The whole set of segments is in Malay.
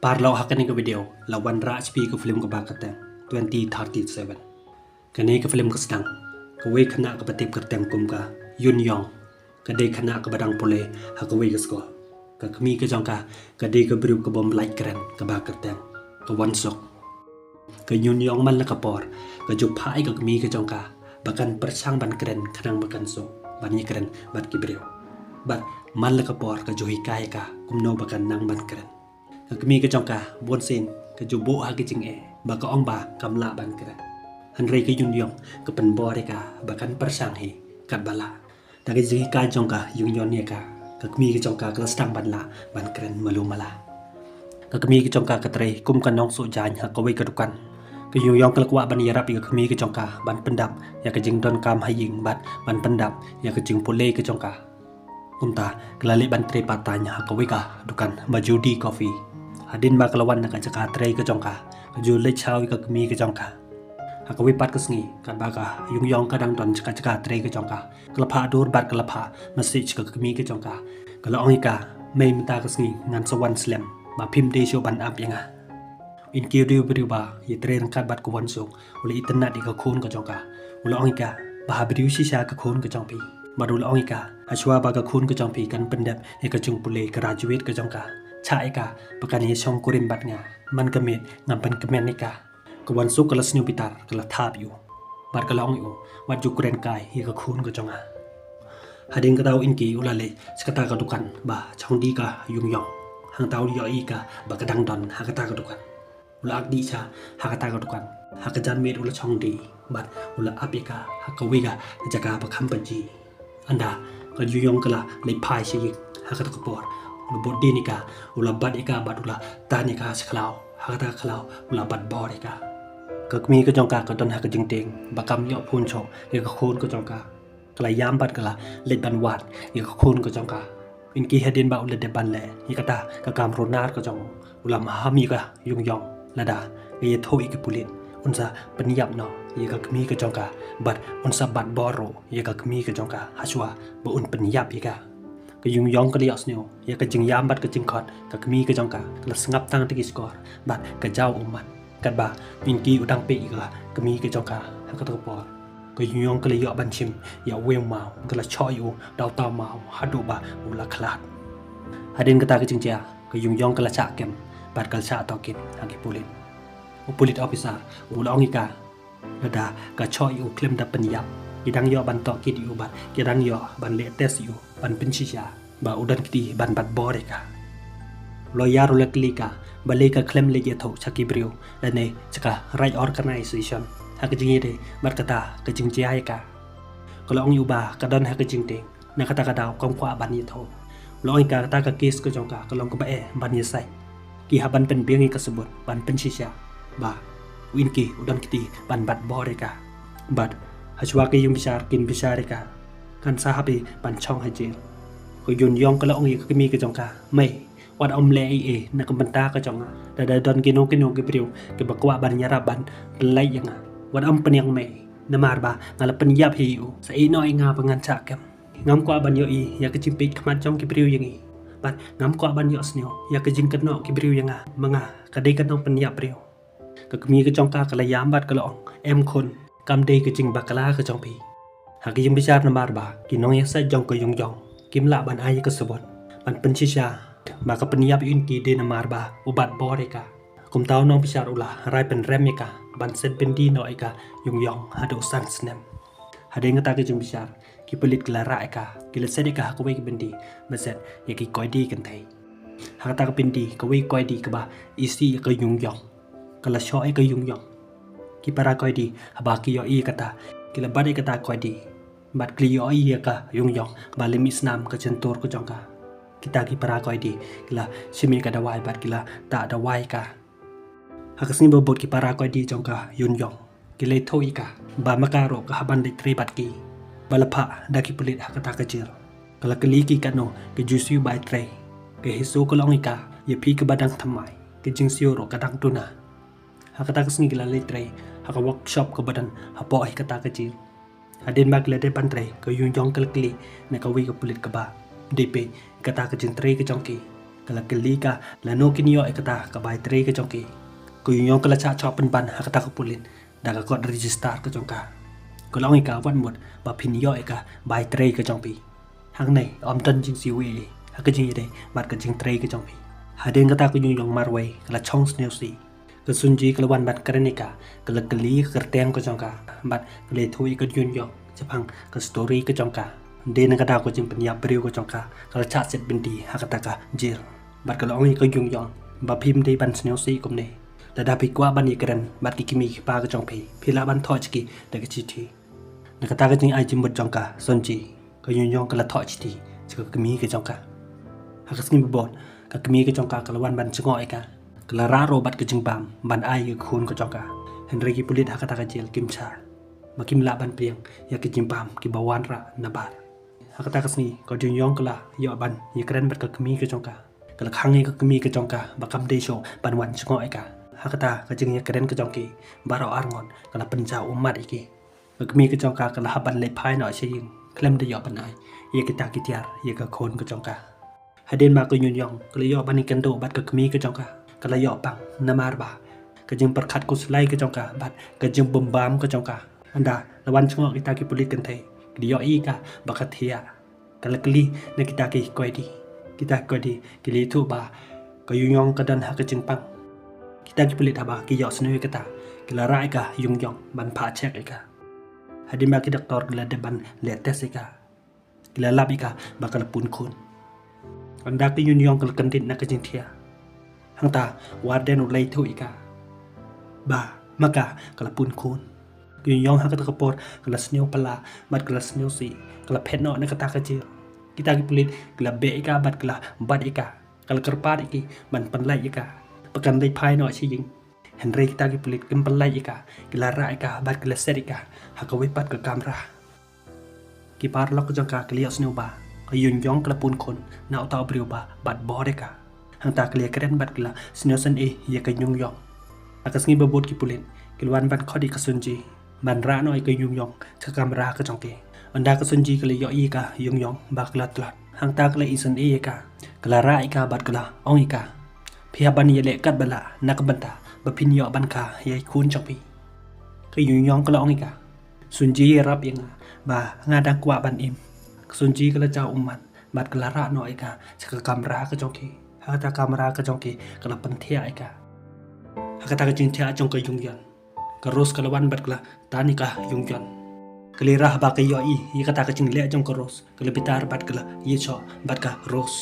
Parlau hakan ke video lawan Rajpi ke film ke bakateng 2037. Kini ke film ke sedang kewe kena ke petip kerteng kum ka Yun Yong kedai kena ke badang pole ha kewe ke sko ke kemi ke jangka kedai ke beriu ke bom light keren ke bakateng ke wansok ke Yun Yong man la ke por ke jupai ke kemi ke jangka bahkan persang ban keren kadang bahkan so ban keren bat ke beriu bat man la ke por ke juhi kai ka kumno bahkan nang ban keren kami ke jangka bon sin ke jubo ha ke jing ba ka ong ba kamla ban kera han rei ke Yun Yong ke pen bo ka bahkan persang hi kat bala ta ke jing ka jangka Yun Yong ne ka kami ke jangka ke stang ban la ban keren malu mala kami ke jangka ke trei kum kan nong so jan ha ko wei ke dukan ke Yun Yong ke kwa ban yarap ke kami ke jangka ban pendap ya ke jing don kam ha ying bat ban pendap ya ke jing pole ke jangka kumta kelali ban trei patanya ha ko wei ka dukan majudi coffee Adin ba kalawan na kajaka tray ke jongka ju le chau ka kemi ke jongka ha ka wipat ke sngi kan ba ka Yun Yong kadang don jaka tray ke jongka kalapha dur bat kalapha message ke kemi ke jongka kala ong ka mei mta ke sngi ngan sawan slam ba phim de show ban up yanga in ki riu briu ba ye tren kat bat ko wan sok ule itna di ka khon ke jongka ule ong ka ba briu shisha ke khon ke jongpi ba ule ong ka ashwa ba ka khon ke jongpi kan pendap e ka jung pule graduate ke jongka Cai ka pakan ye song kurim bat nga man kemit ngampan kemen nika kawan su kelas new pitar kala thap yu bat kalong yu wat ju kuren kai ye ka khun ko jonga hading ka daw inki ulale skata ka dukan ba chong di ka Yun Yong hang taw yo i ka ba ka dang don ha ka ta ka dukan ula ak di cha ha ka ta ka dukan ha ka jan met ula chong di bat ula ap ka ha ka wi ka jaka ba kham pa ji anda ka Yun Yong kala le phai shi ha ka ta ka por Lubot di nika, ula bat ika bat ula tani ka seklau, hakata klau, ula bat bor ika. Kekmi ke jongka ke don hak jing ting, bakam yo pun chok, ye ke khun ke jongka. Kala yam bat kala let ban wat, ye ke khun ke jongka. Inki hedin ba ula de ban le, ye kata ke kam ronar ke jong, ula mahami ka Yun Yong, lada, ye tho iki pulit, unsa penyap no, ye ke kemi ke jongka, bat unsa bat boro, ye ke kemi ke jongka, haswa, ba un penyap ika. Ke Yun Yong ke liak sneo ya ke jing yam bat ke jing khot ke kemi ke jongka ke sengap tang tegi skor bat ke jau umat kat ba pinki udang pe ka kemi ke jongka ha ka por ke Yun Yong ke liak ban chim ya wem mau ke la choi u dau ta mau hadu ba ula khlat hadin ke ta ke jing ja ke Yun Yong ke la cha kem bat ke cha to kit ha ki pulit officer ula ongika lada ka choi u klem da penyap Kidang yo ban to kit yu bat kidang yo ban le tes yu ban pinsisha ba udan kiti ban bat boreka loyar uleklika baleka klem le ye tho chaki brio lane chaka right organization ha ke jingi de mat kata ke jing jai ka kolong yu ba ka don ha ke jing te na kata ka daw kong kwa ban ye tho loing ka ta ka kes ko jong ka kolong ko ba ban ye sai ki ha ban pen biang ka sebut ban pinsisha ba winki udan kiti ban bat boreka bat Hajwa ke yung bisar kin bisarika kan sahabi ban chong hajil ko Yun Yong kala ong ke mi ke jongka mai wat om le na ka banta ka jong da don kino ke priu ke bakwa ban nyara ban lai yang wat om penyang mai na mar ba ngala penyap hi u sa i noi nga pangan cha kem ngam kwa ban yo i ya ke chimpik khmat jong ke priu yang i bat ngam kwa ban yo sneo ya ke jing kan no ke priu yang manga ka dei kan no penyap priu ke mi ke jongka kala yam bat kala ong em khon Kam day ke jing bakala ke jong pi. Hak yung bisar na marba, kinong yasa jong ko Yun Yong. Kim la ban ay ke sebut. Ban pensisya, baka penyap yun ki de na marba, ubat bore ka. Kum tao nong bisar ula, rai pen rem ka, ban set pen di no ka, Yun Yong hado san snem. Hade ngata ke jong bisar, ki pelit kelara ka, kila set ka hakaway ke bendi, baset ya ki koy di kan thay. Hakata ke bendi, kaway koy di ka ba, isi ke Yun Yong. Kala shoy ke Yun Yong. Ki para koi di habaki yo i kata kila badai kata koi di bat kli yo i ka Yun Yong ba lim isnam ka centur ko jongka kita ki para koi di kila simi ka dawai bat kila ta dawai ka hakasni bobot ki para koi di jongka Yun Yong kila thoi ka ba makaro ka haban de tri bat ki balapha da ki pulit hakata ka jir kala kli ki kano ke jusu bai tre ke hisu ko long ka ye pi ka badang thamai ke jing siu ro ka dang tuna hakata kasni kila le tre haka workshop ke badan hapo ai kata kecil hadin bag le de pantre ke Yun Yong kali na ka wi ke pulit ke ba dp kata ke jintre ke jongki kala kelika la no kinyo ekata ka bai tre ke jongki ku yong kala cha chop ban hakata ka pulin da ka kod register ke jongka ku long ika wan mot ba phin yo eka bai tre ke jongpi hang nei om tan jing siwi ha ke jing de bat ka jing tre ke jongpi haden kata ku yong marway kala chong sneu si ke sunji kala wan bat krenika kala keli kerteng ke jongka bat kale thui ke yun yo chapang ke story ke jongka de na kata ko jing penya priu ko jongka kala cha set bindi hakata ka jir bat kala ong ko yung yong ba phim de ban sneu si kom ne da da pi kwa ban ikran bat ki kimi pa ka jong phi phila ban tho chki da ka chi thi na kata ka jing ai jim bot jongka sonji ko yung yong kala tho chi thi chka kimi ke jongka hakas ni bot ka kimi ke jongka kala wan ban chngo ai ka kala ra ro bat ke jing bam ban ai ke khun ko jongka henry ki pulit hakata ka jel kim cha makim la ban priang ya ke jim bam ki bawan ra na bar hakata kasni ko yung yong kala yo ban ikran bat ka kimi ke jongka kala khangi ka kimi ke jongka ba kam de show ban wan chngo ai ka hakata ka jing ya keren ke jongki baro arngon kala penja umat iki ka kimi ke jongka kala haban le phai no ching klem de yo ban ai ye kita kitiar ye ka khon ke jongka haden ba ko yun yong kala yo ban ikan do bat ka kimi ke jongka kala yo pang namar ba ka jing perkhat ku slai ke jongka bat ka jing bombam ke jongka anda lawan chngo kita ki pulit kan thai di yo i ka bakathia kala kli na kita ki koidi kili tu ba ka yun yong ka dan ha ka jing pang kita ki pulit haba ki yo sneu kata kila rai ka yung yong ban pha chek eka hadim ba ki doktor kila de ban le tes eka kila lab eka bakal pun khun anda ki yun yong kala kantin na ka jing thia hangta warden ulai thu eka ba maka kala pun khun yun yong ha ka ta kapor kala sneu pala bat kala sneu si kala phet no na kata ka ji kita ki pulit kala be eka bat kala bat eka kala kerpat iki ban panlai eka pakan dai phai no chi jing henry kita ki pulit kim palai ika kila ra ika bat kila serika hakawi pat ka kamera ki par lok jangka klia sneu ba ka yun yong kala pun khon na uta briu ba bat boreka hangta klia kren bat kila sneu san e ye ka yung yong akas ngi babot ki pulit kilwan ban khodi ka sunji ban ra no ka yung yong ka kamera ka jangke anda ka sunji kala yo ika yung yong ba kala tlat hangta kala isan e ka kala ra ika bat kala ong ika pia ban ye le kat bala nak banta ba pin yo ban ka ye kun changpi ka yun yong kala ong ika sunji rap yang ba nga da kwa ban im sunji kala cha umman bat kala ra no ika chaka kamera ka jongki hata kamera ka jongki kala panthia ika hakata ka jingthia jong ka yung yan ka ros kala wan bat kala tani ka yung yan kali rah ba ka yo i ye kata ka jing le jong ka ros kala bitar bat kala ye cho bat ka ros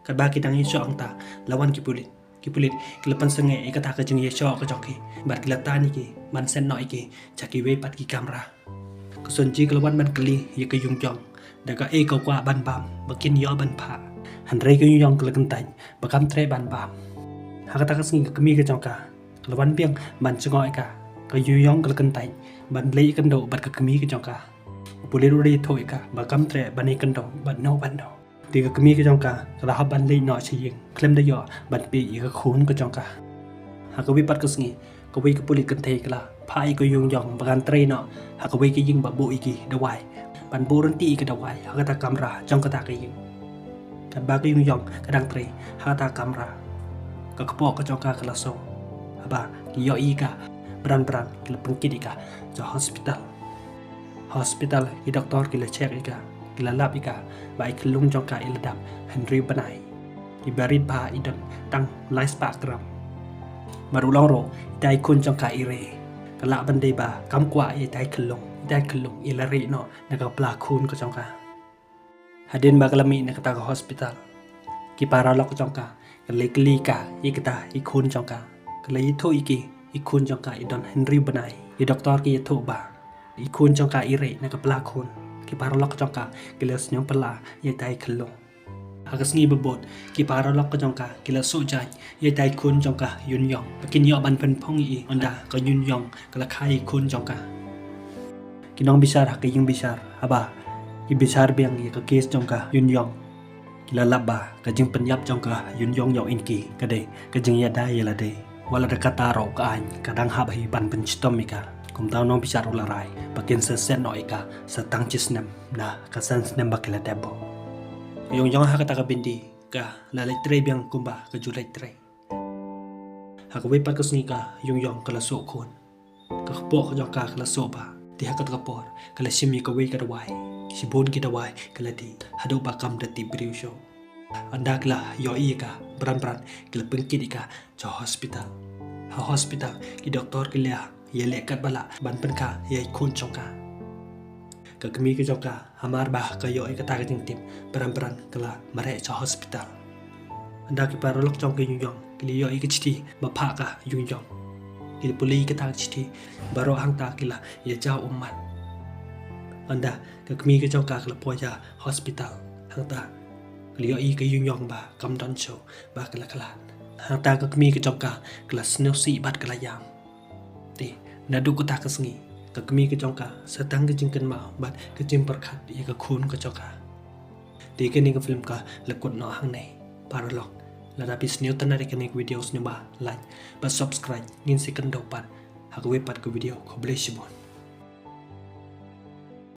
ka ba ki dang ye cho angta lawan ki pulit kila pansenge ikata ka jing ye cho ka jongki bat kila tani ki man sen no iki chaki we pat ki kamera ka sonji kala wan ban kali ye ka yung jong da ka e ka kwa ban bam bakin yo ban pha han re ka yung yong kala kan tan ba kam tre ban bam hakata ka singi ka mi ka jongka kala wan piang ban chngo ika ka yung yong kala kan tan ban le kan do bat ka kami ka jongka pulit ri thoi ka ba kam tre ban e kan do ban no ban do ti ka kami ka jongka kala ha ban le no chi ying klem da yo ban pi ka khun ka jongka ha ka wi pat ka singi ka wi ka pulit kan thei kala phai ka yung yong ba kan tre no ha ka wi ka ying ba bo iki da wai ban bo ran ti ka da wai ha ka ta kamera jong ka ta ka ying ka ba ka yung yong ka dang tre ha ta kamera ka ka po ka jongka kala so ha ba ki yo i ka bran kila pengkit ika jo hospital ki doktor kila check ika kila lab ika ba iklung jongka iladap Henry banai ibarit ba idam tang lais pa gram marulong ro dai kun jongka ire kala bandai ba kam kwa i dai klung ilari no naga pla kun ko jongka hadin ba kalami na kata ka hospital ki para lok jongka kala klika ikata ikun jongka kala itho iki ikun jongka idon Henry banai i doktor ki itho ba ikun jongka ire na ka pla kun ki para lok jongka kilas nyong pala ye dai klung hagas ngi bebot ki para lok jongka kilas so jai ye dai kun jongka yun yong pakin yo ban pen phong i onda ka yun yong kala khai kun jongka kinong bisar ha yung bisar haba ki bisar biang ye ka case jongka yun yong kila labba ka jing penyap jongka yun yong yo inki ka de ka jing ya dai la de wala da kata ro ka an kadang hab hi ban pen chitom ika kum taw nong bisar ula rai pakin sa sen no ika sa tang chisnem na ka sans nem bakila debo yung ha kata ka bindi ka lalai tre biang kumba ka julai tre hakawe pat ka sngi ka yung yong kala so kon ka kpo ka jong ka kala so ba ti hakat ka por kala shimi ka we ka dawai si bon ki dawai kala ti hado ba kam da ti briu show andak la yo i ka bran kala pengkit ka cho hospital ha hospital ki doktor ki lia ye le kat bala ban pen ka ye kun chong ka kami ke joka hamar bah kayo ay kata kating tim peran kala mare cho hospital anda ki parolok chong ke yung kili yo ik chiti mapha ka yung kili puli kata chiti baro hang ta kila ye jao ummat anda kami ke joka kala poya hospital hang ta kili yo ik yung ba kam don show ba kala hang ta kami ke joka kala snow si bat kala yang ti nadu ko ta kasngi kami ke jongka setang ke jingkan mau bat ke jim perkat ia ke khun ke joka ti ke ni ke film ka lekut no hang nei paralog la da bis new tanari ke ni videos ni ba like ba subscribe ngin second dopat hak we pat ke video ko bless you